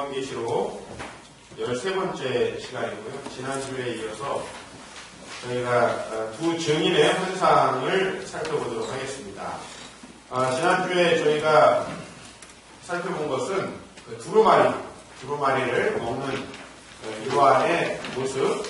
요한계시록 13번째 시간이고요. 지난주에 이어서 저희가 두 증인의 환상을 살펴보도록 하겠습니다. 지난주에 저희가 살펴본 것은 그 두루마리를 먹는 요한의 모습.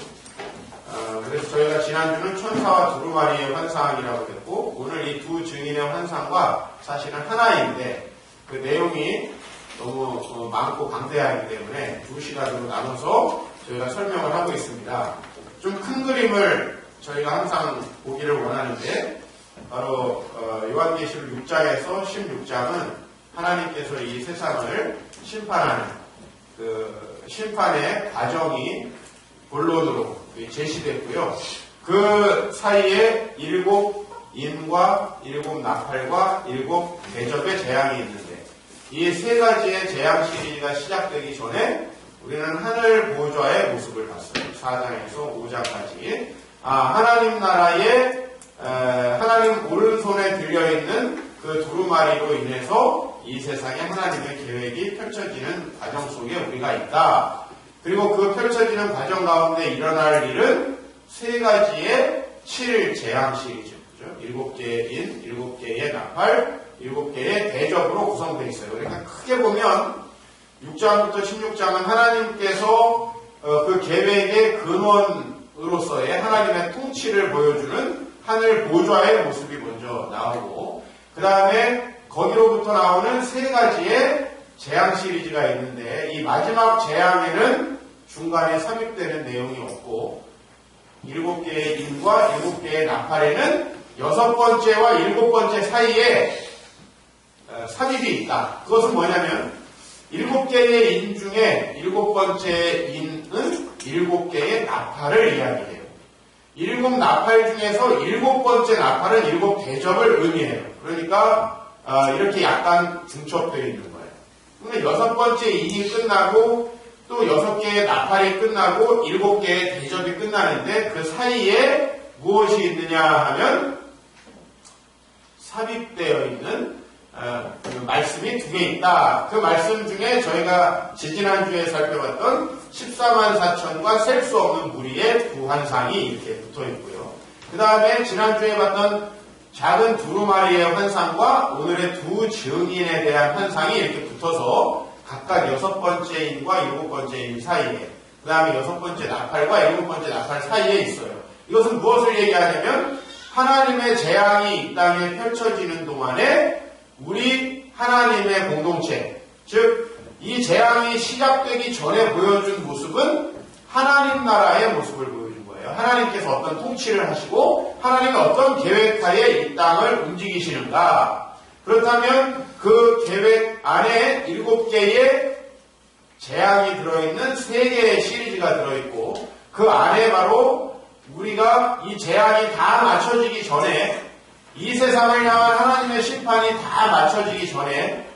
그래서 저희가 지난주는 천사와 두루마리의 환상이라고 했고, 오늘 이 두 증인의 환상과 사실은 하나인데 그 내용이 너무 많고 방대하기 때문에 두 시간으로 나눠서 저희가 설명을 하고 있습니다. 좀 큰 그림을 저희가 항상 보기를 원하는데, 바로 요한계시록 6장에서 16장은 하나님께서 이 세상을 심판하는 그 심판의 과정이 본론으로 제시됐고요. 그 사이에 7 인과 7 나팔과 7 대접의 재앙이 있는데, 이 세 가지의 재앙 시리즈가 시작되기 전에 우리는 하늘 보좌의 모습을 봤어요. 4장에서 5장까지. 하나님 나라의 하나님 오른손에 들려있는 그 두루마리로 인해서 이 세상에 하나님의 계획이 펼쳐지는 과정 속에 우리가 있다. 그리고 그 펼쳐지는 과정 가운데 일어날 일은 세 가지의 7 재앙 시리즈. 7개의 인, 7개의 나팔, 7개의 대접으로 구성되어 있어요. 그러니까 크게 보면 6장부터 16장은 하나님께서 그 계획의 근원으로서의 하나님의 통치를 보여주는 하늘 보좌의 모습이 먼저 나오고, 그 다음에 거기로부터 나오는 세 가지의 재앙 시리즈가 있는데, 이 마지막 재앙에는 중간에 삽입되는 내용이 없고, 7개의 인과 7개의 나팔에는 6번째와 7번째 사이에 삽입이 있다. 그것은 뭐냐면 7개의 인 중에 7번째 인은 7개의 나팔을 이야기해요. 7 나팔 중에서 7번째 나팔은 7 대접을 의미해요. 그러니까 이렇게 약간 중첩되어 있는 거예요. 그러면 6번째 인이 끝나고 또 6개의 나팔이 끝나고 7개의 대접이 끝나는데, 그 사이에 무엇이 있느냐 하면 삽입되어 있는 그 말씀이 2개 있다. 그 말씀 중에 저희가 지지난주에 살펴봤던 14만 4천과 셀 수 없는 무리의 두 환상이 이렇게 붙어 있고요. 그 다음에 지난주에 봤던 작은 두루마리의 환상과 오늘의 두 증인에 대한 환상이 이렇게 붙어서 각각 6번째인과 7번째 인 사이에, 그 다음에 6번째 나팔과 7번째 나팔 사이에 있어요. 이것은 무엇을 얘기하냐면 하나님의 재앙이 이 땅에 펼쳐지는 동안에 우리 하나님의 공동체, 즉 이 재앙이 시작되기 전에 보여준 모습은 하나님 나라의 모습을 보여준 거예요. 하나님께서 어떤 통치를 하시고 하나님의 어떤 계획하에 이 땅을 움직이시는가. 그렇다면 그 계획 안에 7개의 재앙이 들어있는 3개의 시리즈가 들어있고, 그 안에 바로 우리가 이 재앙이 다 맞춰지기 전에, 이 세상을 향한 하나님의 심판이 다 맞춰지기 전에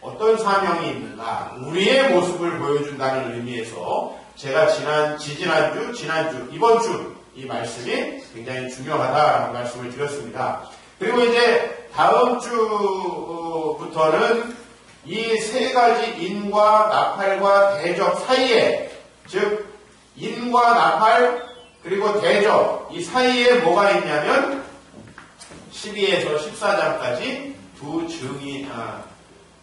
어떤 사명이 있는가, 우리의 모습을 보여준다는 의미에서 제가 지난주, 이번 주 이 말씀이 굉장히 중요하다라는 말씀을 드렸습니다. 그리고 이제 다음 주부터는 이 세 가지 인과 나팔과 대접 사이에, 즉 인과 나팔 그리고 대접 이 사이에 뭐가 있냐면 12에서 14장까지 두 증인,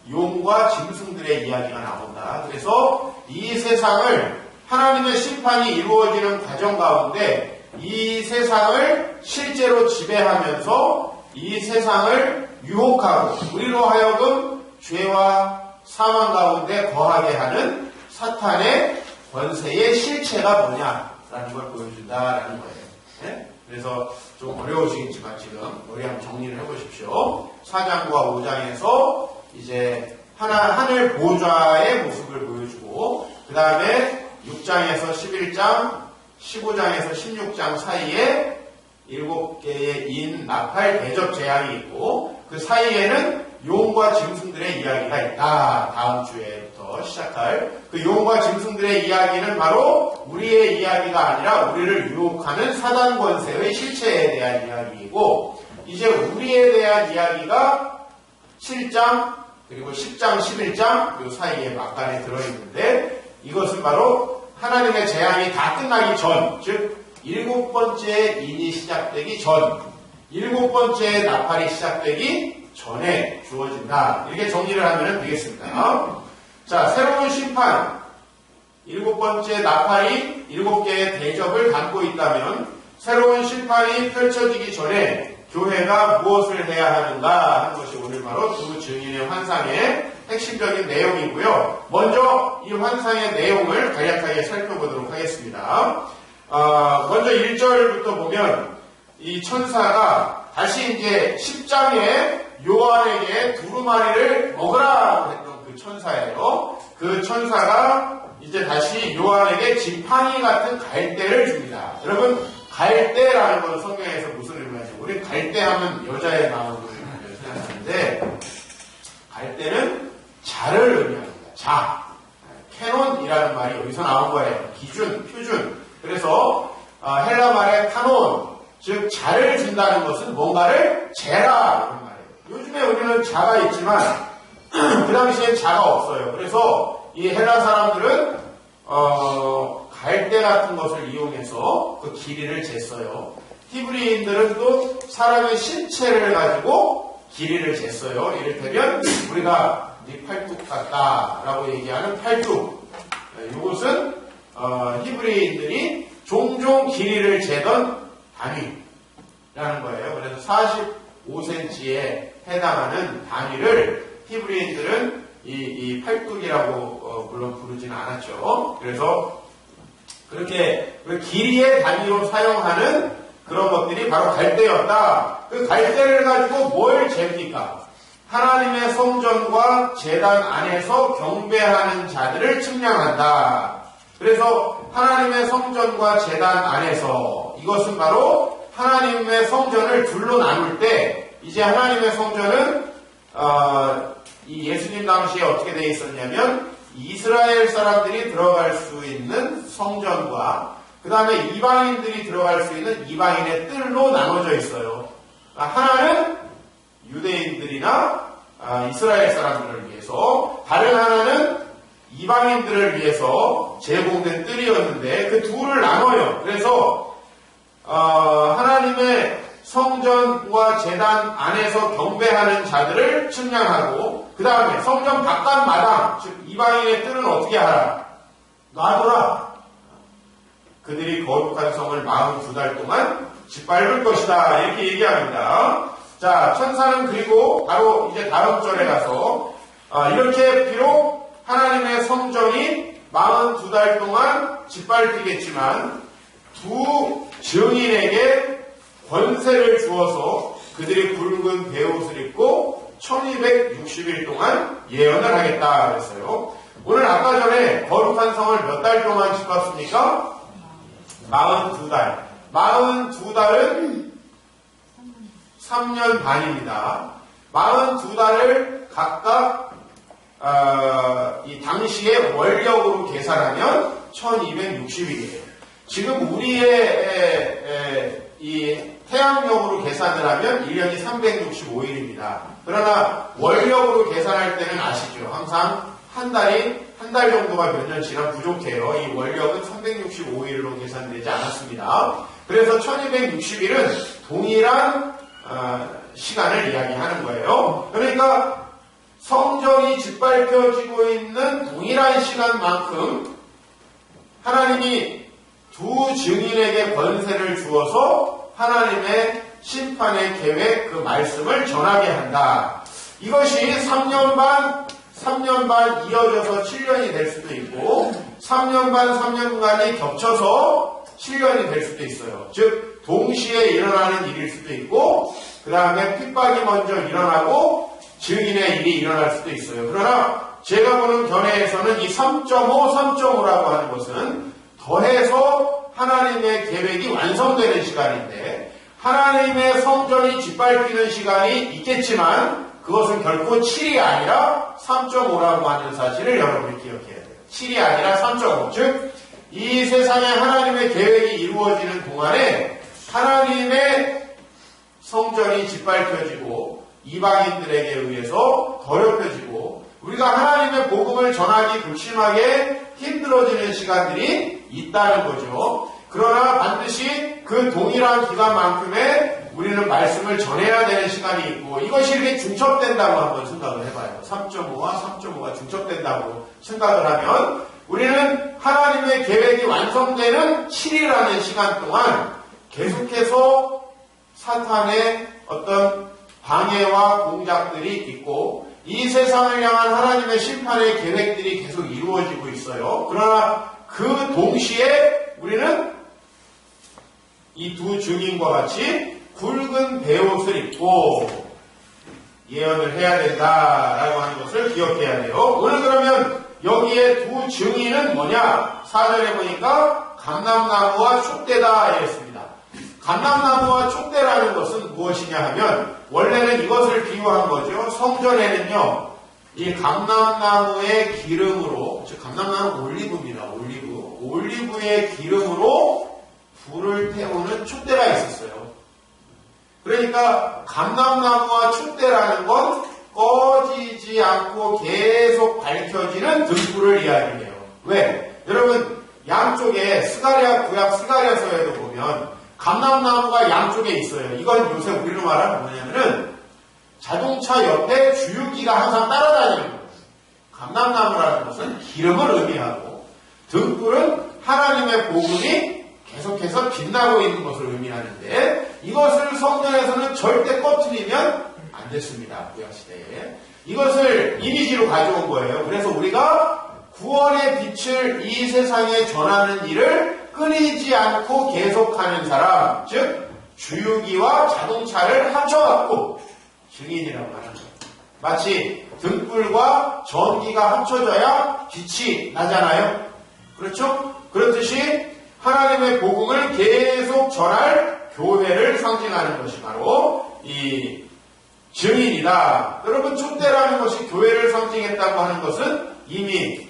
용과 짐승들의 이야기가 나온다. 그래서 이 세상을 하나님의 심판이 이루어지는 과정 가운데 이 세상을 실제로 지배하면서 이 세상을 유혹하고 우리로 하여금 죄와 사망 가운데 거하게 하는 사탄의 권세의 실체가 뭐냐라는 걸 보여준다라는 거예요. 네? 그래서 좀 어려우시겠지만 지금 머리 한번 정리를 해보십시오. 4장과 5장에서 이제 하늘 보좌의 모습을 보여주고, 그 다음에 6장에서 11장, 15장에서 16장 사이에 7개의 인, 나팔, 대접 재앙이 있고, 그 사이에는 용과 짐승들의 이야기가 있다. 다음 주에부터 시작할 그 용과 짐승들의 이야기는 바로 우리의 이야기가 아니라 우리를 유혹하는 사단 권세의 실체에 대한 이야기이고, 이제 우리에 대한 이야기가 7장, 그리고 10장, 11장 요 사이에 막간에 들어있는데 이것은 바로 하나님의 재앙이 다 끝나기 전, 즉 7번째 인이 시작되기 전, 7번째 나팔이 시작되기 전에 주어진다. 이렇게 정리를 하면 되겠습니다. 자, 새로운 심판, 7번째 나팔이 7개의 대접을 담고 있다면 새로운 심판이 펼쳐지기 전에 교회가 무엇을 해야 하는가 하는 것이 오늘 바로 두 증인의 환상의 핵심적인 내용이고요. 먼저 이 환상의 내용을 간략하게 살펴보도록 하겠습니다. 먼저 1절부터 보면 이 천사가 다시 이제 10장에 요한에게 두루마리를 먹으라고 했던 그 천사예요. 그 천사가 이제 다시 요한에게 지팡이 같은 갈대를 줍니다. 여러분, 갈대라는 건 성경에서 무슨 의미하죠? 우리 갈대 하면 여자의 마음을 생각하는데, 갈대는 자를 의미합니다. 자. 캐논이라는 말이 여기서 나온 거예요. 기준, 표준. 그래서 헬라 말의 타논, 즉 자를 준다는 것은 뭔가를 재라 이런 말이에요. 요즘에 우리는 자가 있지만 그 당시엔 자가 없어요. 그래서 이 헬라 사람들은 갈대 같은 것을 이용해서 그 길이를 쟀어요. 히브리인들은 또 사람의 신체를 가지고 길이를 쟀어요. 이를테면 우리가 네 팔뚝 같다라고 얘기하는 팔뚝. 이것은 히브리인들이 종종 길이를 재던 단위라는 거예요. 그래서 45cm에 해당하는 단위를 히브리인들은 이 팔뚝이라고 물론 부르지는 않았죠. 그래서 그렇게 길이의 단위로 사용하는 그런 것들이 바로 갈대였다. 그 갈대를 가지고 뭘 잽니까? 하나님의 성전과 제단 안에서 경배하는 자들을 측량한다. 그래서 하나님의 성전과 제단 안에서 이것은 바로 하나님의 성전을 둘로 나눌 때 이제 하나님의 성전은 이 예수님 당시에 어떻게 되어 있었냐면 이스라엘 사람들이 들어갈 수 있는 성전과 그 다음에 이방인들이 들어갈 수 있는 이방인의 뜰로 나눠져 있어요. 하나는 유대인들이나 이스라엘 사람들을 위해서, 다른 하나는 이방인들을 위해서 제공된 뜰이었는데 그 둘을 나눠요. 그래서 하나님의 성전과 제단 안에서 경배하는 자들을 측량하고 그 다음에 성전 바깥 마당, 즉 이방인의 뜰은 어떻게 하라? 놔둬라. 그들이 거룩한 성을 42달 동안 짓밟을 것이다. 이렇게 얘기합니다. 자, 천사는 그리고 바로 이제 다음 절에 가서 이렇게 비록 하나님의 성전이 42달 동안 짓밟히겠지만 두 증인에게 권세를 주어서 그들이 붉은 베옷을 입고 1260일 동안 예언을 하겠다 그랬어요. 오늘 아까 전에 거룩한 성을 몇 달 동안 짓밟습니까? 42달. 42달은 3년 반입니다. 42달을 각각 이 당시의 월력으로 계산하면 1260일이에요. 지금 우리의 이 태양력으로 계산을 하면 1년이 365일입니다. 그러나 월력으로 계산할 때는 아시죠? 항상 한 달 정도가 몇 년 지나 부족해요. 이 월력은 365일로 계산되지 않았습니다. 그래서 1260일은 동일한 시간을 이야기하는 거예요. 그러니까 성전이 짓밟혀지고 있는 동일한 시간만큼 하나님이 두 증인에게 권세를 주어서 하나님의 심판의 계획, 그 말씀을 전하게 한다. 이것이 3년 반 이어져서 7년이 될 수도 있고 3년 반, 3년간이 겹쳐서 7년이 될 수도 있어요. 즉 동시에 일어나는 일일 수도 있고 그 다음에 핍박이 먼저 일어나고 증인의 일이 일어날 수도 있어요. 그러나 제가 보는 견해에서는 이 3.5라고 하는 것은 더해서 하나님의 계획이 완성되는 시간인데 하나님의 성전이 짓밟히는 시간이 있겠지만 그것은 결코 7이 아니라 3.5라고 하는 사실을 여러분이 기억해야 돼요. 7이 아니라 3.5. 즉, 이 세상에 하나님의 계획이 이루어지는 동안에 하나님의 성전이 짓밟혀지고 이방인들에게 의해서 더럽혀지고 우리가 하나님의 복음을 전하기 극심하게 힘들어지는 시간들이 있다는 거죠. 그러나 반드시 그 동일한 기간만큼의 우리는 말씀을 전해야 되는 시간이 있고 이것이 이렇게 중첩된다고 한번 생각을 해봐요. 3.5와 3.5가 중첩된다고 생각을 하면 우리는 하나님의 계획이 완성되는 7일이라는 시간 동안 계속해서 사탄의 어떤 방해와 공작들이 있고 이 세상을 향한 하나님의 심판의 계획들이 계속 이루어지고 있어요. 그러나 그 동시에 우리는 이 두 증인과 같이 굵은 베옷을 입고 예언을 해야 된다라고 하는 것을 기억해야 돼요. 오늘 그러면 여기에 두 증인은 뭐냐? 4절에 보니까 감람나무와 촛대다 이랬습니다. 감람나무와 촛대라는 것은 무엇이냐 하면 원래는 이것을 비유한 거죠. 성전에는요. 이 감람나무의 기름으로 즉 감람나무 올리브입니다. 올리브의 기름으로 불을 태우는 촛대가 있었어요. 그러니까 감람나무와 촛대라는 건 꺼지지 않고 계속 밝혀지는 등불을 이야기해요. 왜? 여러분 양쪽에 구약 스가랴서에도 보면 감람나무가 양쪽에 있어요. 이건 요새 우리로 말하면 뭐냐면은 자동차 옆에 주유기가 항상 따라다니는 거예요. 감람나무라는 것은 기름을 의미하고 등불은 하나님의 복음이 계속해서 빛나고 있는 것을 의미하는데 이것을 성전에서는 절대 꺼뜨리면 안 됐습니다. 구약시대에. 이것을 이미지로 가져온 거예요. 그래서 우리가 구원의 빛을 이 세상에 전하는 일을 끊이지 않고 계속하는 사람, 즉 주유기와 자동차를 합쳐갖고 증인이라고 하는 거예요. 마치 등불과 전기가 합쳐져야 빛이 나잖아요. 그렇죠? 그렇듯이 하나님의 복음을 계속 전할 교회를 상징하는 것이 바로 이 증인이다. 여러분 촛대라는 것이 교회를 상징했다고 하는 것은 이미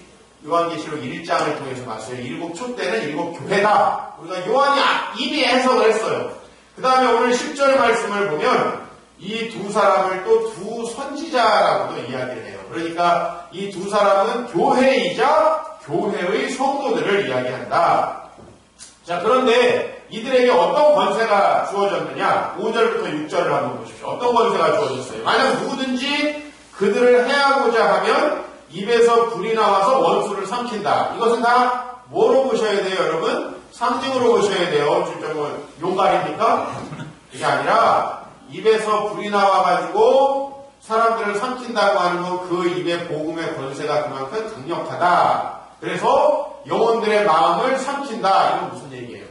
요한계시록 1장을 통해서 봤어요. 7 촛대는 7 교회다. 우리가 요한이 이미 해석을 했어요. 그 다음에 오늘 10절 말씀을 보면 이 두 사람을 또 두 선지자라고도 이야기를 해요. 그러니까 이 두 사람은 교회이자 교회의 성도들을 이야기한다. 자, 그런데 이들에게 어떤 권세가 주어졌느냐? 5절부터 6절을 한번 보십시오. 어떤 권세가 주어졌어요? 만약 누구든지 그들을 해하고자 하면 입에서 불이 나와서 원수를 삼킨다. 이것은 다 뭐로 보셔야 돼요, 여러분? 상징으로 보셔야 돼요. 진짜 뭐 용갈입니까? 그게 아니라 입에서 불이 나와가지고 사람들을 삼킨다고 하는 건 그 입의 복음의 권세가 그만큼 강력하다. 그래서 영혼들의 마음을 삼킨다. 이건 무슨 얘기예요?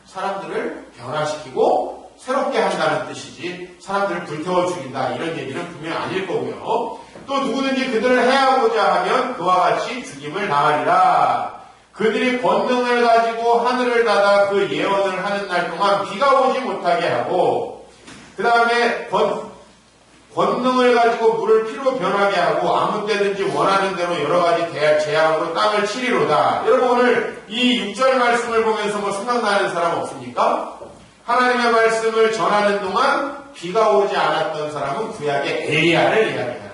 사람들을 변화시키고 새롭게 한다는 뜻이지 사람들을 불태워 죽인다. 이런 얘기는 분명히 아닐 거고요. 또 누구든지 그들을 해하고자 하면 그와 같이 죽임을 당하리라. 그들이 권능을 가지고 하늘을 닫아 그 예언을 하는 날 동안 비가 오지 못하게 하고 그 다음에 권능을 가지고 물을 피로 변하게 하고 아무 때든지 원하는 대로 여러 가지 재앙으로 땅을 치리로다. 여러분 오늘 이 6절 말씀을 보면서 뭐 생각나는 사람 없습니까? 하나님의 말씀을 전하는 동안 비가 오지 않았던 사람은 구약의 엘리야를 이야기하는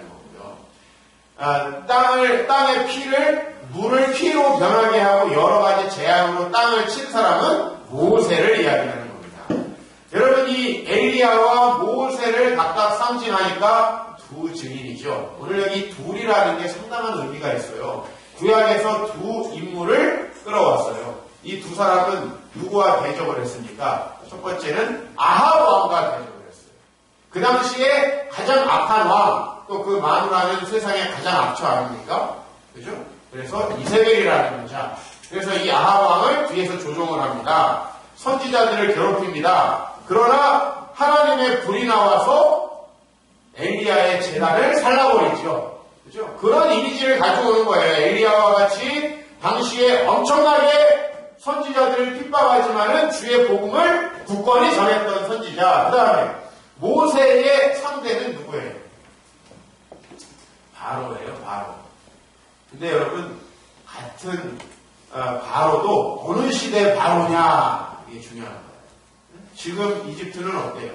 거고요. 땅의 피를 물을 피로 변하게 하고 여러 가지 재앙으로 땅을 친 사람은 모세를 이야기하는 겁니다. 여러분 이 엘리야와 모세를 각각 상징하니까 두 증인이죠. 오늘 여기 둘이라는 게 상당한 의미가 있어요. 구약에서 두 인물을 끌어왔어요. 이 두 사람은 누구와 대적을 했습니까? 첫 번째는 아합 왕과 대적을 했어요. 그 당시에 가장 악한 왕, 또 그 마누라는 세상의 가장 악처 아닙니까? 그죠? 그래서 이세벨이라는 여자. 그래서 이 아합 왕을 뒤에서 조종을 합니다. 선지자들을 괴롭힙니다. 그러나 하나님의 불이 나와서 엘리야의 재단을 살라버리죠. 그죠? 그런 이미지를 가져오는 거예요. 엘리야와 같이 당시에 엄청나게 선지자들을 핍박하지만은 주의 복음을 굳건히 전했던 선지자. 그 다음에 모세의 상대는 누구예요? 바로예요, 바로. 근데 여러분, 같은 바로도 어느 시대 바로냐, 이게 중요한 거예요. 지금 이집트는 어때요?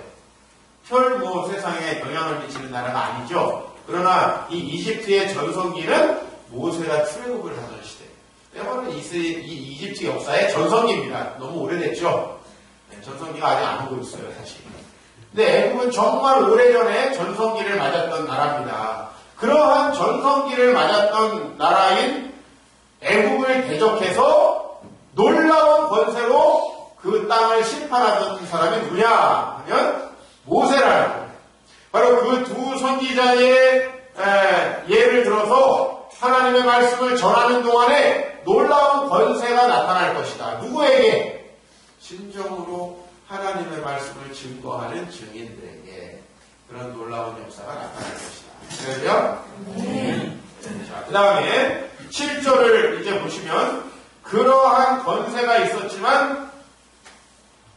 별 뭐 세상에 영향을 미치는 나라가 아니죠. 그러나 이 이집트의 전성기는 모세가 출애굽을 하던 시대. 때문에 이 이집트 역사의 전성기입니다. 너무 오래됐죠. 네, 전성기가 아직 안 오고 있어요, 사실. 근데 애굽은 정말 오래전에 전성기를 맞았던 나라입니다. 그러한 전성기를 맞았던 나라인 애굽을 대적해서 놀라운 권세로 그 땅을 심판하던 사람이 누구냐 하면 모세라는 거예요. 바로 그 두 선지자의 예를 들어서 하나님의 말씀을 전하는 동안에 놀라운 권세가 나타날 것이다. 누구에게? 진정으로 하나님의 말씀을 증거하는 증인들에게 그런 놀라운 역사가 나타날 것이다. 그래요? 자, 그 다음에 7절을 이제 보시면 그러한 권세가 있었지만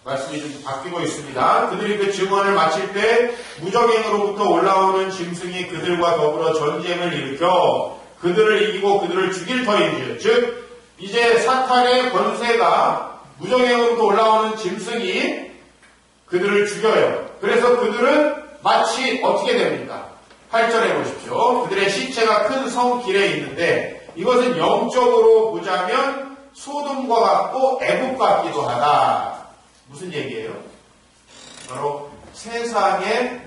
말씀이 좀 바뀌고 있습니다. 그들이 그 증언을 마칠 때 무적행으로부터 올라오는 짐승이 그들과 더불어 전쟁을 일으켜 그들을 이기고 그들을 죽일 터인지요. 즉 이제 사탄의 권세가 무적행으로부터 올라오는 짐승이 그들을 죽여요. 그래서 그들은 마치 어떻게 됩니까? 8절에 보십시오. 그들의 시체가 큰 성 길에 있는데 이것은 영적으로 보자면 소돔과 같고 애굽 같기도 하다. 무슨 얘기예요? 바로 세상의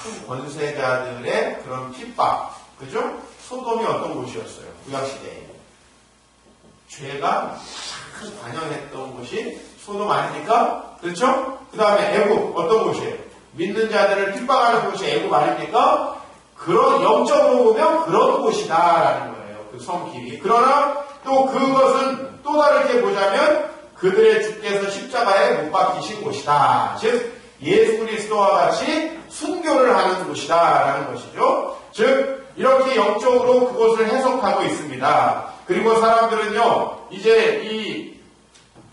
큰 권세자들의 그런 핍박. 그죠? 소돔이 어떤 곳이었어요? 구약시대에. 죄가 참 관영했던 곳이 소돔 아닙니까? 그렇죠? 그 다음에 애굽 어떤 곳이에요? 믿는 자들을 핍박하는 곳이 애굽 아닙니까? 그런 영적으로 보면 그런 곳이다라는 거예요. 그 성 길이. 그러나 또 그것은 또 다르게 보자면 그들의 주께서 십자가에 못 박히신 곳이다. 즉 예수 그리스도와 같이 순교를 하는 곳이다라는 것이죠. 즉 이렇게 영적으로 그것을 해석하고 있습니다. 그리고 사람들은요 이제 이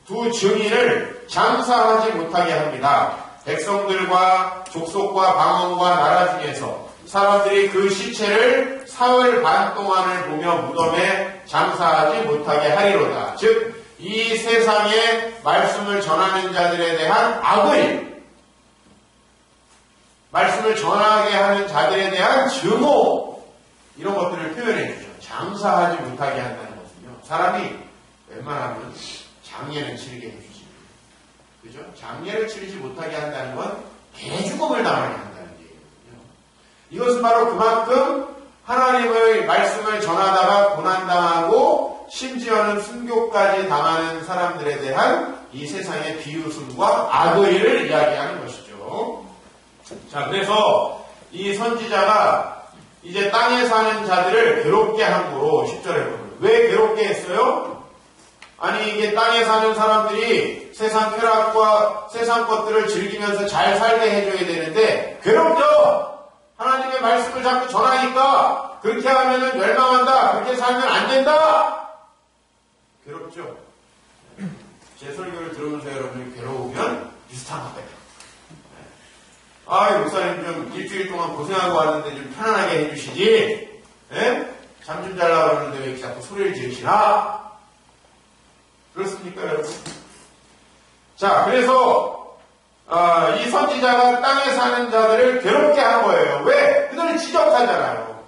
두 증인을 장사하지 못하게 합니다. 백성들과 족속과 방언과 나라 중에서 사람들이 그 시체를 사흘 반 동안을 보며 무덤에 장사하지 못하게 하리로다. 즉 이 세상에 말씀을 전하는 자들에 대한 악의, 말씀을 전하게 하는 자들에 대한 증오, 이런 것들을 표현해 주죠. 장사하지 못하게 한다는 것은요. 사람이 웬만하면 장례는 치르게 해주지. 그죠? 장례를 치르지 못하게 한다는 건 개죽음을 당하게 한다는 얘기거든요. 이것은 바로 그만큼 하나님의 말씀을 전하다가 고난당하고 심지어는 순교까지 당하는 사람들에 대한 이 세상의 비웃음과 악의를 이야기하는 것이죠. 자, 그래서 이 선지자가 이제 땅에 사는 자들을 괴롭게 함으로 10절에 보면 왜 괴롭게 했어요? 아니 이게 땅에 사는 사람들이 세상 쾌락과 세상 것들을 즐기면서 잘 살게 해줘야 되는데 괴롭죠. 하나님의 말씀을 자꾸 전하니까 그렇게 하면은 멸망한다. 그렇게 살면 안 된다. 괴롭죠. 제 설교를 들으면서 여러분이 괴로우면 비슷한 거예요. 아, 목사님 좀 일주일 동안 고생하고 왔는데 좀 편안하게 해주시지. 잠 좀 자려고 그러는데 왜 이렇게 자꾸 소리를 지르시나? 그렇습니까, 여러분? 자, 그래서 이 선지자가 땅에 사는 자들을 괴롭게 한 거예요. 왜? 그들을 지적하잖아요.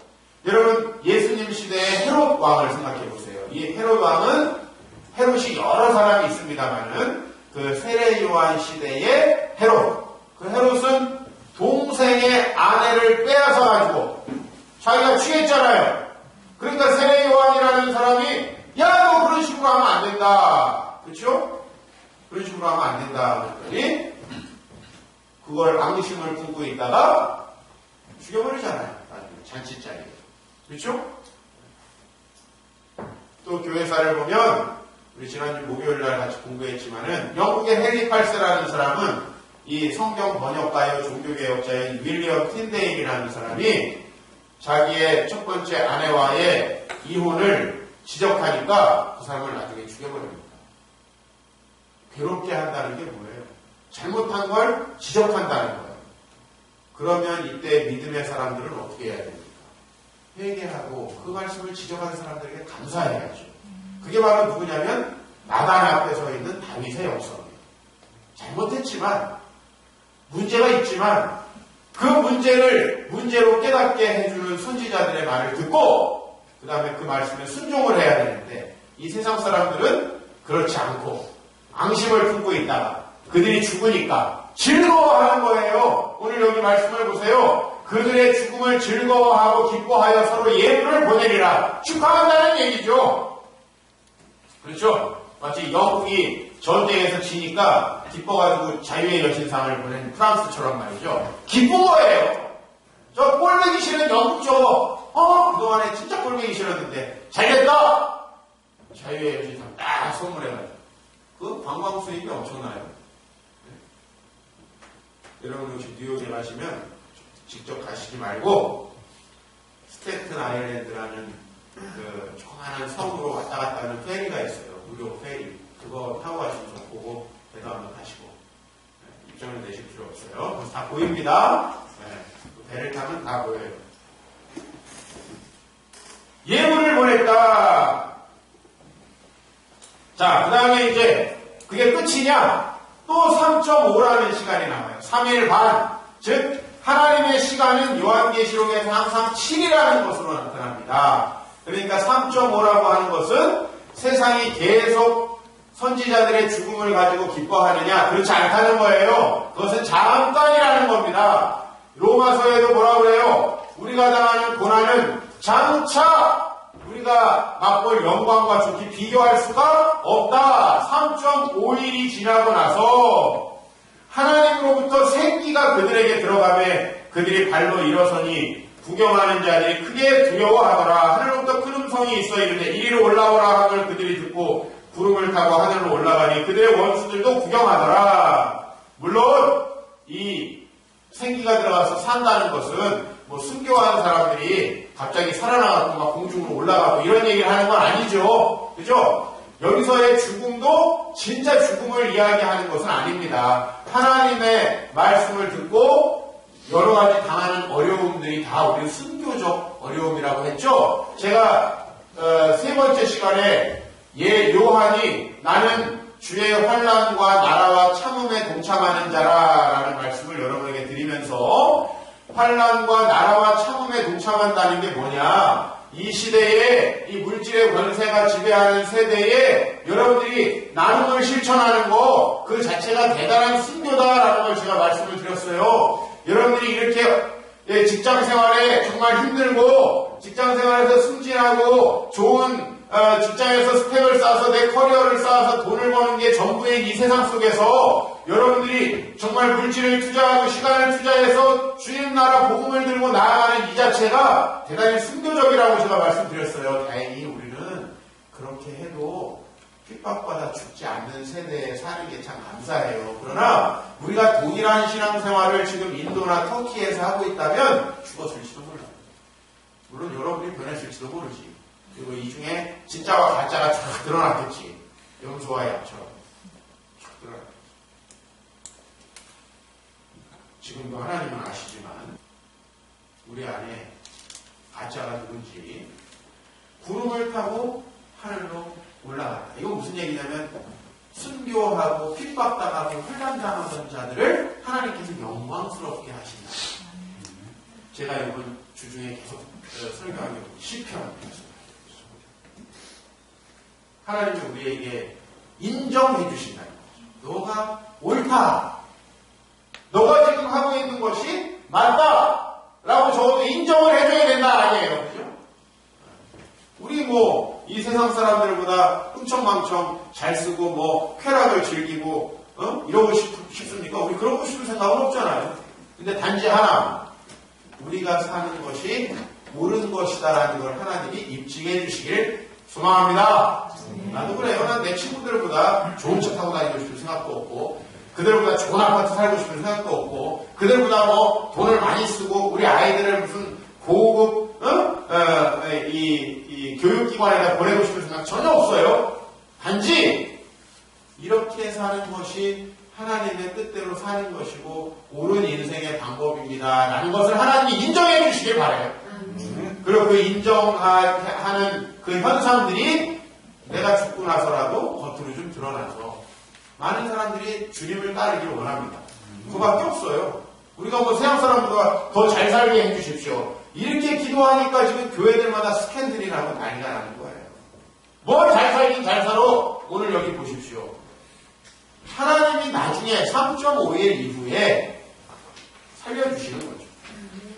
여러분, 예수님 시대의 헤롯 왕을 생각해 보세요. 이 헤롯 왕은 헤롯이 여러 사람이 있습니다만은 그 세례 요한 시대의 헤롯. 그 헤롯은 동생의 아내를 빼앗아 가지고 자기가 취했잖아요. 그러니까 세례 요한이라는 사람이 야, 너 그런 식으로 하면 안 된다. 그렇죠? 그런 식으로 하면 안 된다. 그랬더니 그걸 앙심을 품고 있다가 죽여버리잖아요. 잔치자리에. 그렇죠? 또 교회사를 보면 우리 지난주 목요일날 같이 공부했지만은 영국의 헨리 팔스라는 사람은 이 성경 번역가요 종교개혁자인 윌리엄 틴데일이라는 사람이 자기의 첫 번째 아내와의 이혼을 지적하니까 그 사람을 나중에 죽여버립니다. 괴롭게 한다는 게 뭐예요? 잘못한 걸 지적한다는 거예요. 그러면 이때 믿음의 사람들은 어떻게 해야 됩니까? 회개하고 그 말씀을 지적하는 사람들에게 감사해야죠. 그게 바로 누구냐면 나단 앞에 서 있는 다윗의 역사입니다. 잘못했지만 문제가 있지만 그 문제로 깨닫게 해주는 선지자들의 말을 듣고 그 다음에 그 말씀에 순종을 해야 되는데 이 세상 사람들은 그렇지 않고 앙심을 품고 있다가 그들이 죽으니까 즐거워하는 거예요. 오늘 여기 말씀을 보세요. 그들의 죽음을 즐거워하고 기뻐하여 서로 예물을 보내리라. 축하한다는 얘기죠. 그렇죠? 마치 영국이 전쟁에서 지니까 기뻐가지고 자유의 여신상을 보낸 프랑스처럼 말이죠. 기쁜 거예요. 저 꼴보기 싫은 영국 저거 그동안에 진짜 꼴보기 싫었는데 잘됐다. 자유의 여신상 딱 선물해가지고 그 관광 수입이 엄청나요. 여러분 혹시 뉴욕에 가시면 직접 가시지 말고 스태튼 아일랜드라는 그 조그마한 섬으로 왔다 갔다 하는 페리가 있어요. 무료 페리. 그거 타고 가시면 좋고 배도 한번 타시고 입장을 내실 필요 없어요. 그래서 다 보입니다. 네, 배를 타면 다 보여요. 예물을 보냈다. 자, 그 다음에 이제 그게 끝이냐? 또 3.5라는 시간이 나와요. 3일 반. 즉 하나님의 시간은 요한계시록에서 항상 7이라는 것으로 나타납니다. 그러니까 3.5라고 하는 것은 세상이 계속 선지자들의 죽음을 가지고 기뻐하느냐? 그렇지 않다는 거예요. 그것은 잠깐이라는 겁니다. 로마서에도 뭐라고 그래요? 우리가 당하는 고난은 장차 우리가 맛볼 영광과 좋게 비교할 수가 없다. 3.5일이 지나고 나서 하나님으로부터 생기가 그들에게 들어가매 그들이 발로 일어서니 구경하는 자들이 크게 두려워하더라. 하늘로부터 큰 음성이 있어 이르되 이리로 올라오라 하늘 그들이 듣고 구름을 타고 하늘로 올라가니 그들의 원수들도 구경하더라. 물론 이 생기가 들어가서 산다는 것은 뭐 순교하는 사람들이 갑자기 살아나가고 막 공중으로 올라가고 이런 얘기를 하는 건 아니죠. 그죠? 여기서의 죽음도 진짜 죽음을 이야기하는 것은 아닙니다. 하나님의 말씀을 듣고 여러 가지 당하는 어려움들이 다 우리 순교적 어려움이라고 했죠. 제가 세 번째 시간에 요한이 나는 주의 환난과 나라와 참음에 동참하는 자라라는 말씀을 여러분에게 드리면서 환난과 나라와 참음에 동참한다는 게 뭐냐? 이 시대에 이 물질의 권세가 지배하는 세대에 여러분들이 나눔을 실천하는 거 그 자체가 대단한 순교다라는 걸 제가 말씀을 드렸어요. 여러분들이 이렇게 직장 생활에 정말 힘들고 직장 생활에서 승진하고 좋은 직장에서 스펙을 쌓아서 내 커리어를 쌓아서 돈을 버는 게 전부인 이 세상 속에서 여러분들이 정말 물질을 투자하고 시간을 투자해서 주님 나라 복음을 들고 나아가는 이 자체가 대단히 순교적이라고 제가 말씀드렸어요. 다행히 우리는 그렇게 해도 핍박받아 죽지 않는 세대에 사는 게 참 감사해요. 그러나 우리가 동일한 신앙생활을 지금 인도나 터키에서 하고 있다면 죽었을지도 몰라요. 물론 여러분이 변했을지도 모르지. 그리고 이 중에 진짜와 가짜가 쫙 드러났겠지. 염소와 약처럼 쫙 드러났겠지. 지금도 하나님은 아시지만 우리 안에 가짜가 누군지 구름을 타고 하늘로 올라갔다. 이거 무슨 얘기냐면 순교하고 핍박당하고 환난당하던 자들을 하나님께서 영광스럽게 하신다. 제가 이번 주 중에 계속 설교한 게 시편입니다. 하나님이 우리에게 인정해 주신다는 거죠. 너가 옳다. 너가 지금 하고 있는 것이 맞다. 라고 적어도 인정을 해줘야 된다. 아니에요. 그죠? 우리 이 세상 사람들보다 흥청망청 잘 쓰고 쾌락을 즐기고 이러고 싶습니까? 우리 그러고 싶은 생각은 없잖아요. 근데 단지 하나, 우리가 사는 것이 옳은 것이다라는 걸 하나님이 입증해 주시길 소망합니다. 나도 그래요. 난 내 친구들보다 좋은 차 타고 다니고 싶은 생각도 없고, 그들보다 좋은 아파트 살고 싶은 생각도 없고, 그들보다 돈을 많이 쓰고 우리 아이들을 무슨 고급 이 교육기관에다 보내고 싶은 생각 전혀 없어요. 단지 이렇게 사는 것이 하나님의 뜻대로 사는 것이고 옳은 인생의 방법입니다 라는 것을 하나님이 인정해 주시길 바라요. 그리고 그 인정하는 그 현상들이 내가 죽고 나서라도 겉으로 좀 드러나서 많은 사람들이 주님을 따르기를 원합니다. 그거밖에 없어요. 우리가 뭐 서양 사람보다 더 잘 살게 해주십시오. 이렇게 기도하니까 지금 교회들마다 스캔들이 나고 난리가 나는 거예요. 뭘 잘 살긴 잘 살아. 오늘 여기 보십시오. 하나님이 나중에 3.5일 이후에 살려주시는 거죠.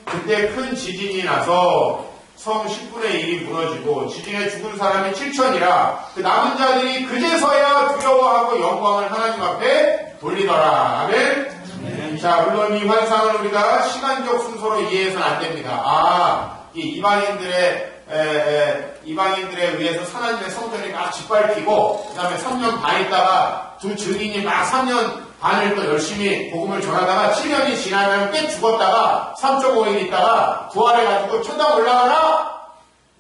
그때 큰 지진이 나서 성 10분의 1이 무너지고 지진에 죽은 사람이 7천이라 그 남은 자들이 그제서야 두려워하고 영광을 하나님 앞에 돌리더라. 아멘. 자, 물론 이 환상을 우리가 시간적 순서로 이해해서는 안 됩니다. 이 이방인들에 의해서 하나님의 성전이 막 짓밟히고, 그 다음에 3년 반 있다가 두 증인이 막 3년 반을 또 열심히 복음을 전하다가 7년이 지나면 꽤 죽었다가 3.5일 있다가 부활해가지고 천당 올라가라?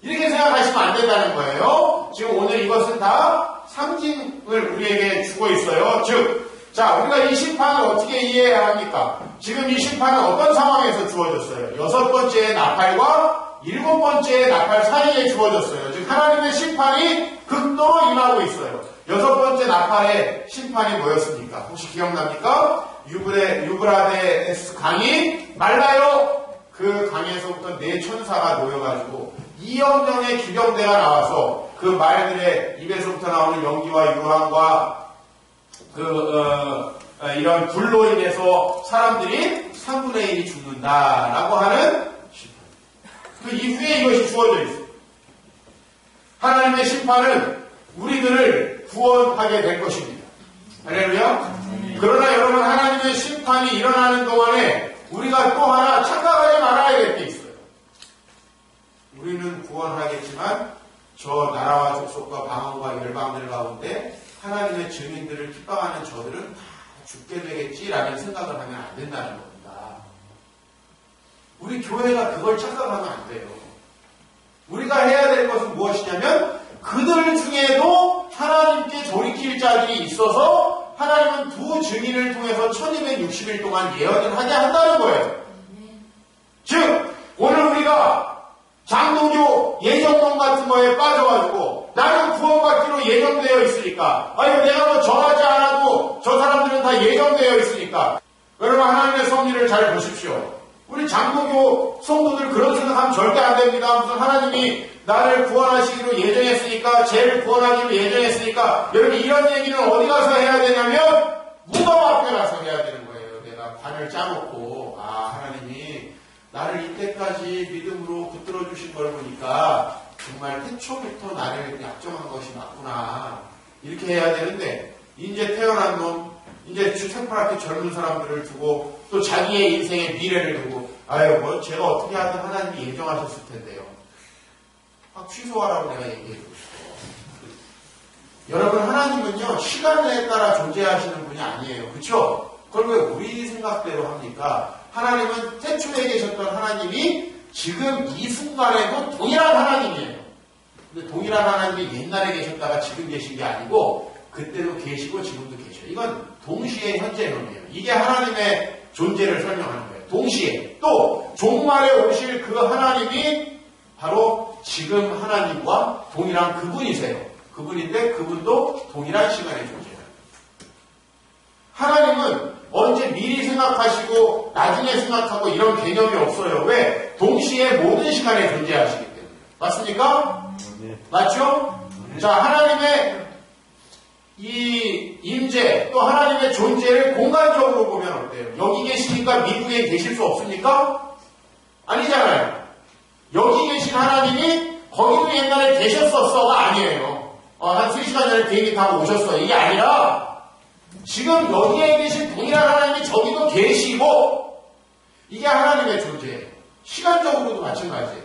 이렇게 생각하시면 안 된다는 거예요. 지금 오늘 이것은 다 상징을 우리에게 주고 있어요. 즉, 자, 우리가 이 심판을 어떻게 이해해야 합니까? 지금 이 심판은 어떤 상황에서 주어졌어요? 6번째의 나팔과 7번째의 나팔 사이에 주어졌어요. 즉, 하나님의 심판이 극도로 임하고 있어요. 6번째 나팔의 심판이 뭐였습니까? 혹시 기억납니까? 유브라데스 강이 말라요. 그 강에서부터 4천사가 놓여가지고 2억 명의 기병대가 나와서 그 말들의 입에서부터 나오는 연기와 유황과 이런 불로 인해서 사람들이 3분의 1이 죽는다라고 하는 심판. 그 이후에 이것이 주어져 있어요. 하나님의 심판은 우리들을 구원하게 될 것입니다. 할렐루야. 그러나 여러분, 하나님의 심판이 일어나는 동안에 우리가 또 하나 착각하지 말아야 될 게 있어요. 우리는 구원하겠지만 저 나라와 족속과 방언과 열방들 가운데 하나님의 증인들을 핍박하는 저들은 다 죽게 되겠지라는 생각을 하면 안 된다는 겁니다. 우리 교회가 그걸 착각하면 안 돼요. 우리가 해야 될 것은 무엇이냐면 그들 중에도 하나님께 돌이킬 자들이 있어서 하나님은 두 증인을 통해서 1260일 동안 예언을 하게 한다는 거예요. 즉, 오늘 우리가 장로교 예정론 같은 거에 빠져가지고 나는 구원받기로 예정되어 있으니까, 아니 내가 뭐 정하지 않아도 저 사람들은 다 예정되어 있으니까. 여러분, 하나님의 섭리를 잘 보십시오. 우리 장로교 성도들 그런 생각하면 절대 안 됩니다. 무슨 하나님이 나를 구원하시기로 예정했으니까, 쟤를 구원하기로 예정했으니까, 여러분 이런 얘기는 어디 가서 해야 되냐면 무덤 앞에 가서 해야 되는 거예요. 내가 관을 짜놓고, 하나님이 나를 이때까지 믿음으로 붙들어 주신 걸 보니까 정말 태초부터 나를 약정한 것이 맞구나, 이렇게 해야 되는데, 이제 태어난 놈, 이제 새파랗게 젊은 사람들을 두고 또 자기의 인생의 미래를 두고, 뭐 제가 어떻게 하든 하나님이 예정하셨을 텐데요. 취소하라고 내가 얘기해주고 싶어. 여러분, 하나님은요 시간에 따라 존재하시는 분이 아니에요. 그렇죠? 그걸 왜 우리 생각대로 합니까? 하나님은 태초에 계셨던 하나님이 지금 이 순간에도 동일한 하나님이에요. 근데 동일한 하나님이 옛날에 계셨다가 지금 계신 게 아니고 그때도 계시고 지금도 계셔요. 이건 동시에 현재형이에요. 이게 하나님의 존재를 설명하는 거예요. 동시에. 또 종말에 오실 그 하나님이 바로 지금 하나님과 동일한 그분이세요. 그분인데 그분도 동일한 시간에 존재해요. 하나님은 언제 미리 생각하시고 나중에 생각하고 이런 개념이 없어요. 왜? 동시에 모든 시간에 존재하시기 때문에. 맞습니까? 네. 맞죠? 자, 하나님의 이 임재 또 하나님의 존재를 공간적으로 보면 어때요? 여기 계시니까 미국에 계실 수 없습니까? 아니잖아요. 여기 계신 하나님이 거기도 옛날에 계셨었어가 아니에요. 한 3시간 전에 비행기 타고 오셨어. 이게 아니라 지금 여기에 계신 동일한 하나님이 저기도 계시고, 이게 하나님의 존재예요. 시간적으로도 마찬가지예요.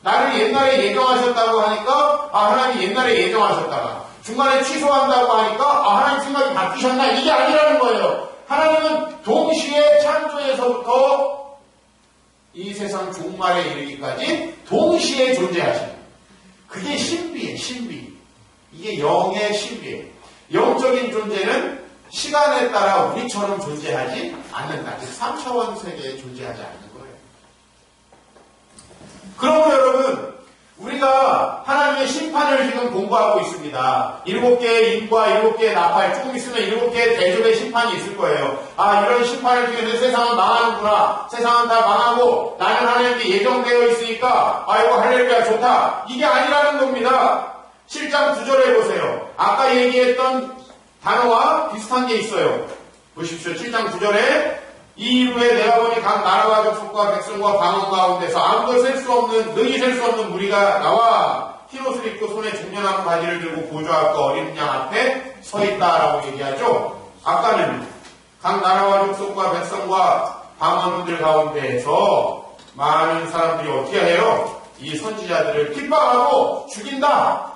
나를 옛날에 예정하셨다고 하니까 하나님이 옛날에 예정하셨다가 중간에 취소한다고 하니까 하나님 생각이 바뀌셨나? 이게 아니라는 거예요. 하나님은 동시에 창조에서부터 이 세상 종말에 이르기까지 동시에 존재하십니다. 그게 신비예요. 신비. 이게 영의 신비예요. 영적인 존재는 시간에 따라 우리처럼 존재하지 않는다. 3차원 세계에 존재하지 않는 거예요. 그러므로 여러분, 우리가 하나님의 심판을 지금 공부하고 있습니다. 7개의 인과 7개의 나팔, 조금 있으면 7개의 대접의 심판이 있을 거예요. 아, 이런 심판을 통해서 세상은 망하는구나. 세상은 다 망하고 나는 하나님께 예정되어 있으니까 아이고 할렐루야 좋다. 이게 아니라는 겁니다. 7장 9절에 보세요. 아까 얘기했던 단어와 비슷한 게 있어요. 보십시오. 7장 9절에 이 이후에 내가 보니 각 나라와 족속과 백성과 방언 가운데서 아무도 셀 수 없는 능히 셀 수 없는 무리가 나와 흰옷을 입고 손에 중년한 바지를 들고 보좌 앞과 어린 양 앞에 서 있다라고 얘기하죠. 아까는 각 나라와 족속과 백성과 방언들 가운데에서 많은 사람들이 어떻게 해요? 이 선지자들을 핍박하고 죽인다.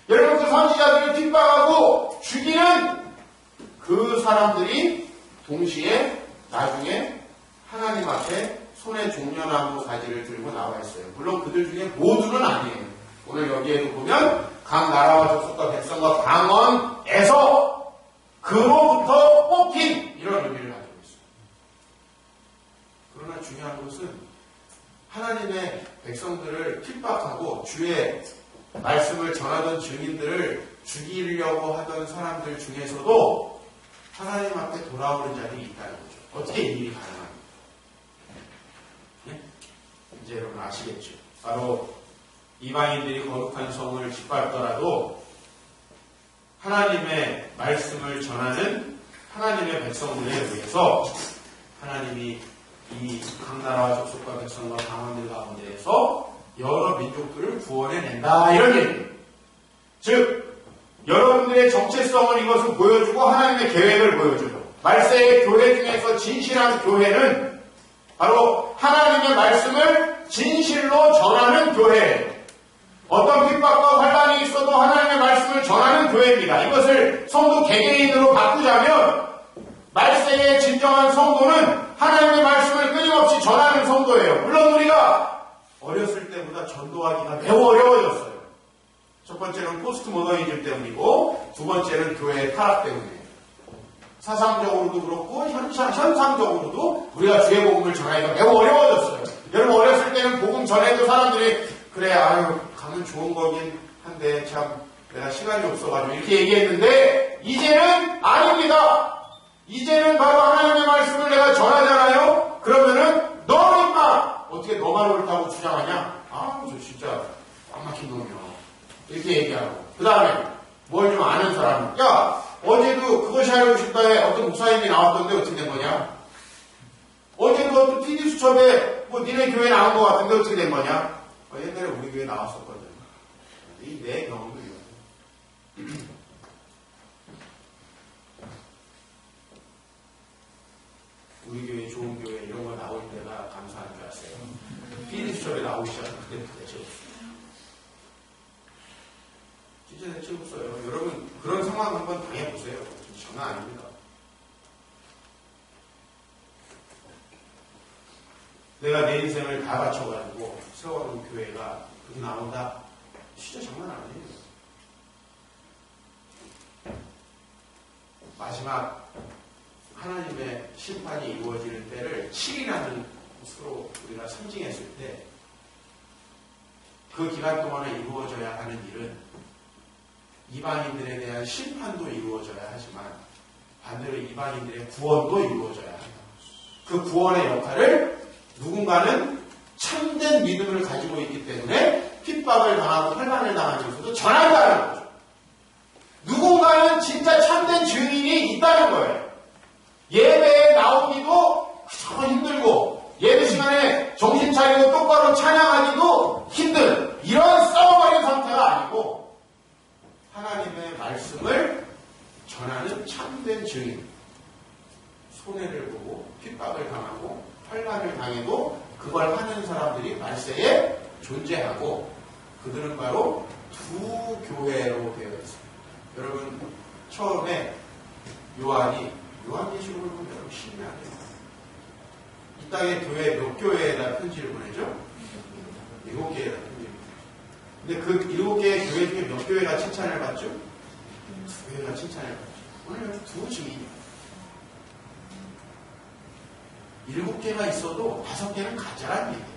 여러분 그 선지자들을 핍박하고 죽이는 그 사람들이 동시에 나중에 하나님 앞에 손에 종려나무 가지를 들고 나와 있어요. 물론 그들 중에 모두는 아니에요. 오늘 여기에도 보면 각 나라와 족속과 백성과 방언에서 그로부터 뽑힌 이런 의미를 가지고 있어요. 그러나 중요한 것은 하나님의 백성들을 핍박하고 주의 말씀을 전하던 증인들을 죽이려고 하던 사람들 중에서도 하나님 앞에 돌아오는 자들이 있다는 거죠. 어떻게 이 일이 가능합니까? 네? 이제 여러분 아시겠죠? 바로 이방인들이 거룩한 성을 짓밟더라도 하나님의 말씀을 전하는 하나님의 백성들에 의해서 하나님이 이 각 나라와 족속과 백성과 방언들 가운데에서 여러 민족들을 구원해낸다 이런 얘기예요. 즉 여러분들의 정체성을 이것을 보여주고 하나님의 계획을 보여주고 말세의 교회 중에서 진실한 교회는 바로 하나님의 말씀을 진실로 전하는 교회예요. 어떤 핍박과 환란이 있어도 하나님의 말씀을 전하는 교회입니다. 이것을 성도 개개인으로 바꾸자면 말세의 진정한 성도는 하나님의 말씀을 끊임없이 전하는 성도예요. 물론 우리가 어렸을 때보다 전도하기가 매우 어려워졌어요. 첫 번째는 포스트 모더니즘 때문이고 두 번째는 교회의 타락 때문이에요. 사상적으로도 그렇고 현상적으로도 우리가 주의 복음을 전하기가 매우 어려워졌어요. 여러분 어렸을 때는 복음 전해도 사람들이 그래 아유 가면 좋은 거긴 한데 참 내가 시간이 없어가지고 이렇게 얘기했는데 이제는 아닙니다. 이제는 바로 하나님의 말씀을 내가 전하잖아요. 그러면은 너는 임마 어떻게 너만 옳다고 주장하냐? 아 저 진짜 안 막힌 놈이야. 이렇게 얘기하고 그 다음에 뭘 좀 아는 사람 야 어제도 그것이 알고 싶다에 어떤 목사님이 나왔던데 어떻게 된 거냐? 어제도 어떤 PD 수첩에 뭐 니네 교회 나온 것 같은데 어떻게 된 거냐? 옛날에 우리 교회 나왔었거든. 이 내 경험도 이거야. 우리 교회 좋은 교회 이런 거 나올 때가 감사한 줄 아세요. PD 수첩에 나오기 시작한 그때부터 대체없어요. 진짜 대체없어요. 여러분 그런 상황 한번 당해보세요. 장난 아닙니다. 내가 내 인생을 다 바쳐가지고 세워놓은 교회가 그렇게 나온다? 진짜 장난 아니에요. 마지막 하나님의 심판이 이루어지는 때를 7이라는 것으로 우리가 상징했을 때 그 기간 동안에 이루어져야 하는 일은 이방인들에 대한 심판도 이루어져야 하지만 반대로 이방인들의 구원도 이루어져야 합니다. 그 구원의 역할을 누군가는 참된 믿음을 가지고 있기 때문에 핍박을 당하고 환난을 당하면서도 전한다는 거죠. 누군가는 진짜 참된 증인이 있다는 거예요. 예배에 나오기도 참 힘들고 예배 시간에 정신 차리고 똑바로 찬양하기도 힘든 이런 썩어버린 상태가 아니고 하나님의 말씀을 전하는 참된 증인 손해를 보고 핍박을 당하고 환난을 당해도 그걸 하는 사람들이 말세에 존재하고 그들은 바로 두 교회로 되어 있습니다. 여러분 처음에 요한계시록을 보면 여러분 신이 안 돼요. 이 땅의 교회 몇 교회에다 편지를 보내죠? 7개에다 편지를 보내죠. 근데 그 7개의 교회 중에 몇 교회가 칭찬을 받죠? 2교회가 칭찬을 받죠. 오늘 두 증인이에요. 7개가 있어도 5개는 가짜란 얘기예요.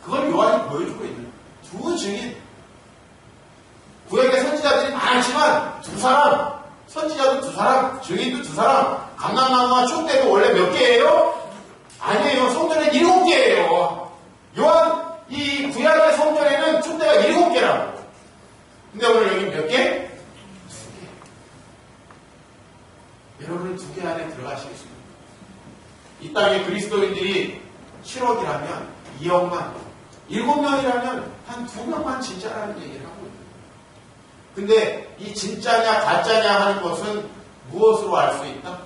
그걸 요한이 보여주고 있는 두 증인. 많지만 두 사람, 선지자도 두 사람, 증인도 두 사람, 감람나무와 촛대도 원래 몇 개예요? 아니에요. 성전에 7개예요. 요한 이 구약의 성전에는 촛대가 7개라고. 근데 오늘 여기 몇 개? 2개. 여러분은 2개 안에 들어가시겠습니까? 이 땅에 그리스도인들이 7억이라면 2억만, 7명이라면 한 2명만 진짜라는 얘기를 하고 있어요. 근데 이 진짜냐 가짜냐 하는 것은 무엇으로 알 수 있다?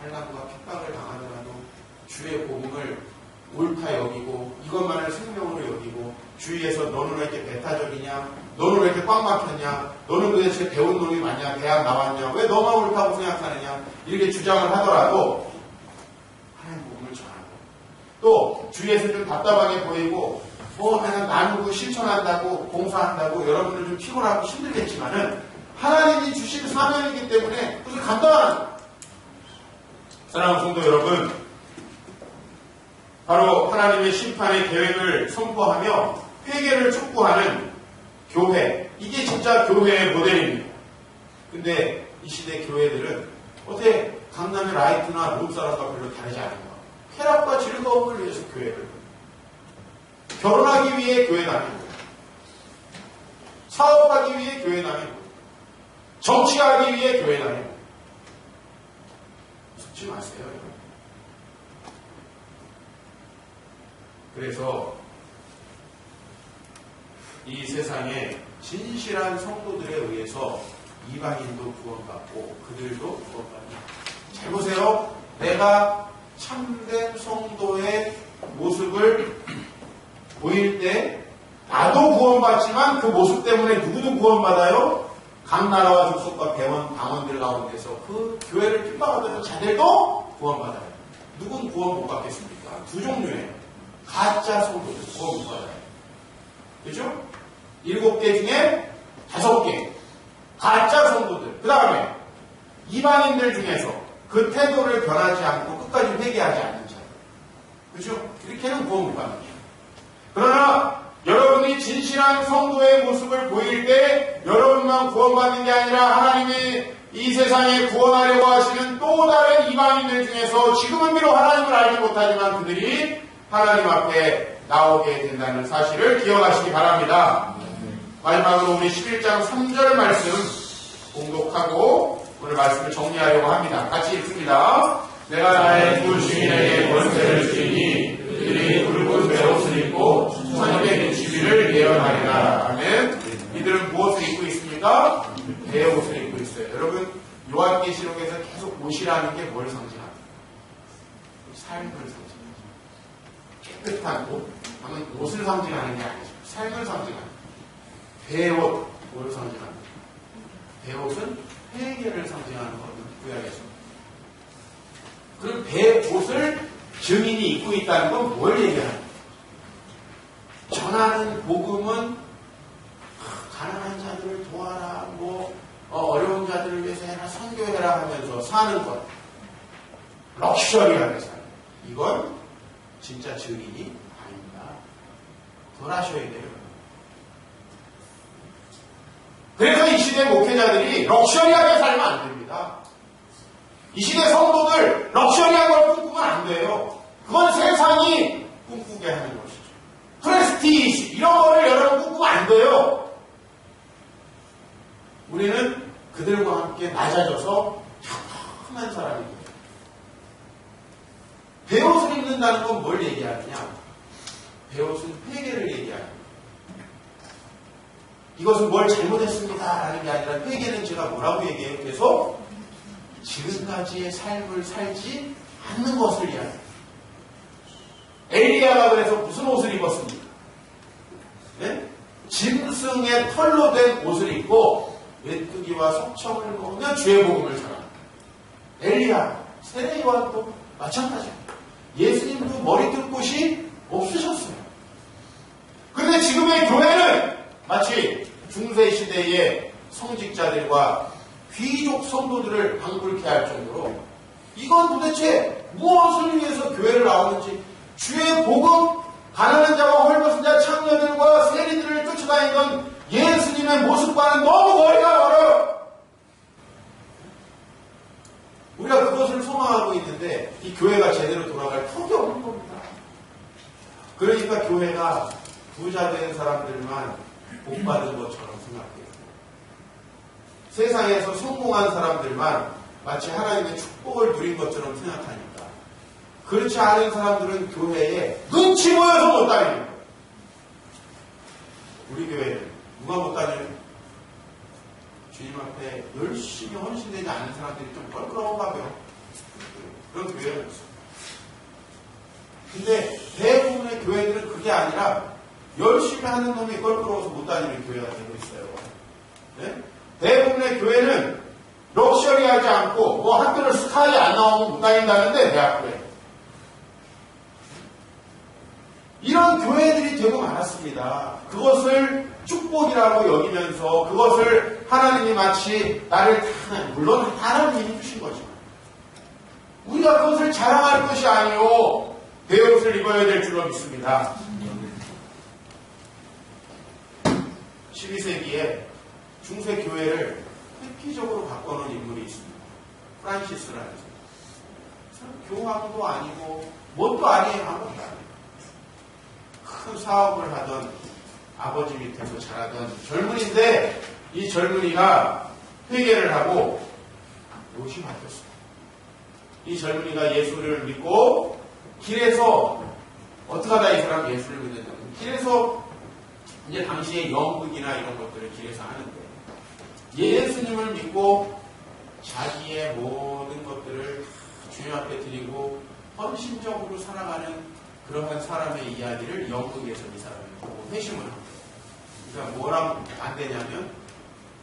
환난과 핍박을 당하더라도 주의 복음을 옳다 여기고 이것만을 생명으로 여기고 주위에서 너는 왜 이렇게 배타적이냐, 너는 왜 이렇게 꽉 막혔냐, 너는 도대체 배운 놈이 맞냐, 대학 나왔냐, 왜 너만 옳다고 생각하느냐 이렇게 주장을 하더라도 하나님 복음을 전하고 또 주위에서 좀 답답하게 보이고 내가 나누고 실천한다고 봉사한다고 여러분들 좀 피곤하고 힘들겠지만은 하나님이 주신 사명이기 때문에 그것을 감당하는 거예요. 사랑하는 성도 여러분, 바로 하나님의 심판의 계획을 선포하며 회개를 촉구하는 교회, 이게 진짜 교회의 모델입니다. 근데 이 시대 교회들은 어떻게 강남의 라이트나 롯사라가 별로 다르지 않은 거. 쾌락과 즐거움을 위해서 교회를 결혼하기 위해 교회 다니고 사업하기 위해 교회 다니고 정치하기 위해 교회 다니고 속지 마세요. 여러분. 그래서 이 세상에 진실한 성도들에 의해서 이방인도 구원받고 그들도 구원받는다. 잘 보세요. 내가 참된 성도의 모습을 보일 때 나도 구원받지만 그 모습 때문에 누구도 구원받아요? 각 나라와 족속과 배원, 당원들 가운데서 그 교회를 핍박하던 자들도 구원받아요. 누군 구원 못 받겠습니까? 두 종류예요. 가짜 성도들 구원 못 받아요. 그죠? 7개 중에 5개 가짜 성도들. 그 다음에 이방인들 중에서 그 태도를 변하지 않고 끝까지 회개하지 않는 자. 그죠? 이렇게는 구원 못 받는 거예요. 그러나 여러분이 진실한 성도의 모습을 보일 때 여러분만 구원받는 게 아니라 하나님이 이 세상에 구원하려고 하시는 또 다른 이방인들 중에서 지금은 비록 하나님을 알지 못하지만 그들이 하나님 앞에 나오게 된다는 사실을 기억하시기 바랍니다. 마지막으로 우리 11장 3절 말씀 공독하고 오늘 말씀을 정리하려고 합니다. 같이 읽습니다. 내가 나의 두 주인에게 권세를 주리니 그들이 붉은 베옷을 입고 1260일을 예언하리라. 아멘. 이들은 무엇을 입고 있습니까? 베옷을 입고 있어요. 여러분 요한계시록에서 계속 옷이라는 게 뭘 상징합니까? 삶을 상징합니다. 깨끗한 옷, 하면 옷을 상징하는 게 아니죠. 삶을 상징합니다. 베옷, 뭘 상징합니까? 베옷은 회개를 상징하는 거거든요. 구약에서. 그럼 베옷을 증인이 입고 있다는 건 뭘 얘기하는 거예요? 전하는 복음은 가난한 자들을 도와라, 어려운 자들을 위해서 해라, 선교해라 하면서 사는 것. 럭셔리하게 사는 것. 이건 진짜 증인이 아닙니다. 돌아셔야 돼요. 그래서 이 시대 목회자들이 럭셔리하게 살면 안 됩니다. 이 시대 성도들 럭셔리한 걸 꿈꾸면 안 돼요. 그건 세상이 꿈꾸게 하는 것이죠. 프레스티지 이런 거를 여러분 꿈꾸면 안 돼요. 우리는 그들과 함께 낮아져서 평범한 사람이 돼요. 베옷을 입는다는 건 뭘 얘기하느냐? 베옷은 회개를 얘기하는 거예요. 이것은 뭘 잘못했습니다 라는 게 아니라 회개는 제가 뭐라고 얘기해요? 계속 지금까지의 삶을 살지 않는 것을 이야기해요. 엘리야가 그래서 무슨 옷을 입었습니까? 네? 짐승의 털로 된 옷을 입고 메뚜기와 석청을 먹으며 주의 복음을 전합니다. 엘리야, 세례 요한도 마찬가지입니다. 예수님도 머리 뜰 곳이 없으셨어요. 그런데 지금의 교회는 마치 중세시대의 성직자들과 귀족 성도들을 방불케 할 정도로 이건 도대체 무엇을 위해서 교회를 나오는지 주의 복음, 가난한 자와 헐벗은 자, 창녀들과 세리들을 쫓아다니던 예수님의 주님의 모습과는 너무 거리가 멀어요. 우리가 그것을 소망하고 있는데 이 교회가 제대로 돌아갈 턱이 없는 겁니다. 그러니까 교회가 부자 된 사람들만 복받은 것처럼 생각해요. 세상에서 성공한 사람들만 마치 하나님의 축복을 누린 것처럼 생각하니까 그렇지 않은 사람들은 교회에 눈치 보여서 못 다니는 거예요. 우리 교회는 누가 못 다녀요? 주님 앞에 열심히 헌신되지 않는 사람들이 좀 껄끄러운가 봐요. 그런 교회가 있어요. 근데 대부분의 교회들은 그게 아니라 열심히 하는 놈이 껄끄러워서 못 다니는 교회가 되고 있어요. 네? 대부분의 교회는 럭셔리하지 않고 뭐 학교를 스카이 안 나오면 못 다닌다는데 대학교에 이런 교회들이 되고 많았습니다. 그것을 축복이라고 여기면서 그것을 하나님이 마치 나를 물론 하나님이 주신 거지만 우리가 그것을 자랑할 것이 아니요 배옷을 입어야 될 줄로 믿습니다. 12세기에 중세 교회를 획기적으로 바꿔놓은 인물이 있습니다. 프란시스라는 사람. 교황도 아니고 뭣도 아니에요. 아무것도 아니에요. 큰 사업을 하던 아버지 밑에서 자라던 젊은이인데 이 젊은이가 회개를 하고 옷이 바뀌었어요. 이 젊은이가 예수를 믿고 길에서 어떻게 하다 이 사람 예수를 믿는다면 길에서 이제 당시에 연극이나 이런 것들을 길에서 하는데 예수님을 믿고 자기의 모든 것들을 주님 앞에 드리고 헌신적으로 살아가는 그러한 사람의 이야기를 연극에서 이 사람이 보고 회심을 합니다. 그러니까 뭐랑 반대냐면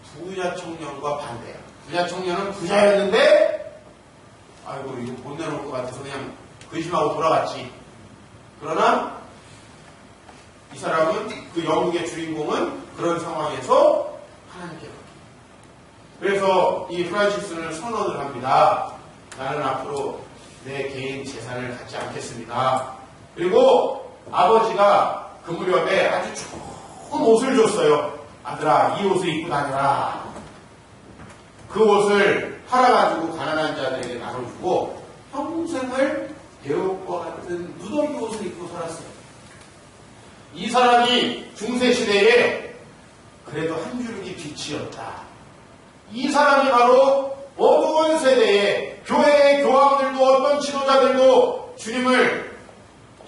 부자 청년과 반대야. 부자 청년은 부자였는데 아이고 이거 못 내놓을 것 같아서 그냥 근심하고 돌아갔지. 그러나 이 사람은 그 연극의 주인공은 그런 상황에서 하나님께 받습니다. 그래서 이 프란시스는 선언을 합니다. 나는 앞으로 내 개인 재산을 갖지 않겠습니다. 그리고 아버지가 그 무렵에 아주 좋은 옷을 줬어요. 아들아 이 옷을 입고 다녀라. 그 옷을 팔아가지고 가난한 자들에게 나눠주고 평생을 배옷과 같은 무더기 옷을 입고 살았어요. 이 사람이 중세시대에 그래도 한 줄기 빛이었다. 이 사람이 바로 어두운 세대에 교회의 교황들도 어떤 지도자들도 주님을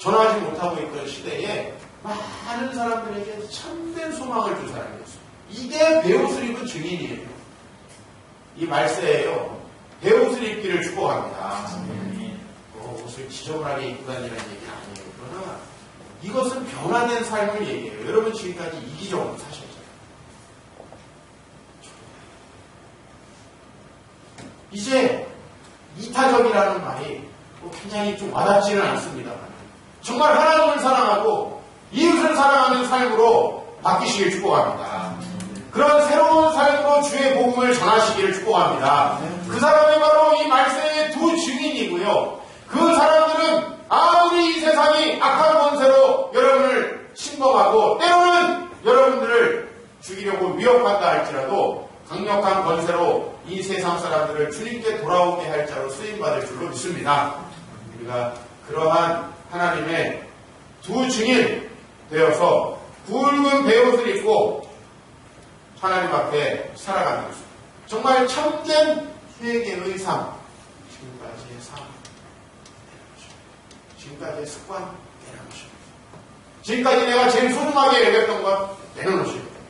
전하지 못하고 있던 시대에 많은 사람들에게 참된 소망을 준 사람이었어요. 이게 배옷을 입은 증인이에요. 이 말세예요. 배옷을 입기를 축복합니다. 옷을 지저분하게 입고 다니는 얘기는 아니에요. 그러나 이것은 변화된 삶을 얘기해요. 여러분 지금까지 이기적으로 사셨잖아요. 이제 이타적이라는 말이 굉장히 좀 와닿지는 않습니다만 정말 하나님을 사랑하고 이웃을 사랑하는 삶으로 바뀌시길 축복합니다. 그런 새로운 삶으로 주의 복음을 전하시기를 축복합니다. 그 사람이 바로 이 말세의 두 증인이고요. 그 사람들은 아무리 이 세상이 악한 권세로 여러분을 침범하고 때로는 여러분들을 죽이려고 위협한다 할지라도 강력한 권세로 이 세상 사람들을 주님께 돌아오게 할 자로 쓰임받을 줄로 믿습니다. 우리가 그러한 하나님의 두 증인 되어서 굵은 배옷을 입고 하나님 앞에 살아가는 것입니다. 정말 참된 회개의 삶, 지금까지의 삶, 지금까지의 습관 내려놓으십니다. 지금까지 내가 제일 소중하게 여겼던 것 내려놓으십니다.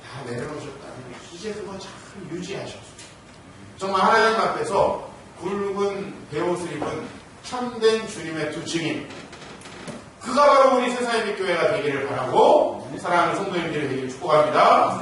다 내려놓으셨다면 이제 그거 잘 유지하셔서 정말 하나님 앞에서 굵은 배옷을 입은 참된 주님의 두 증인, 그가 바로 우리 세상의 빛교회가 되기를 바라고 사랑하는 성도님들이 되기를 축복합니다.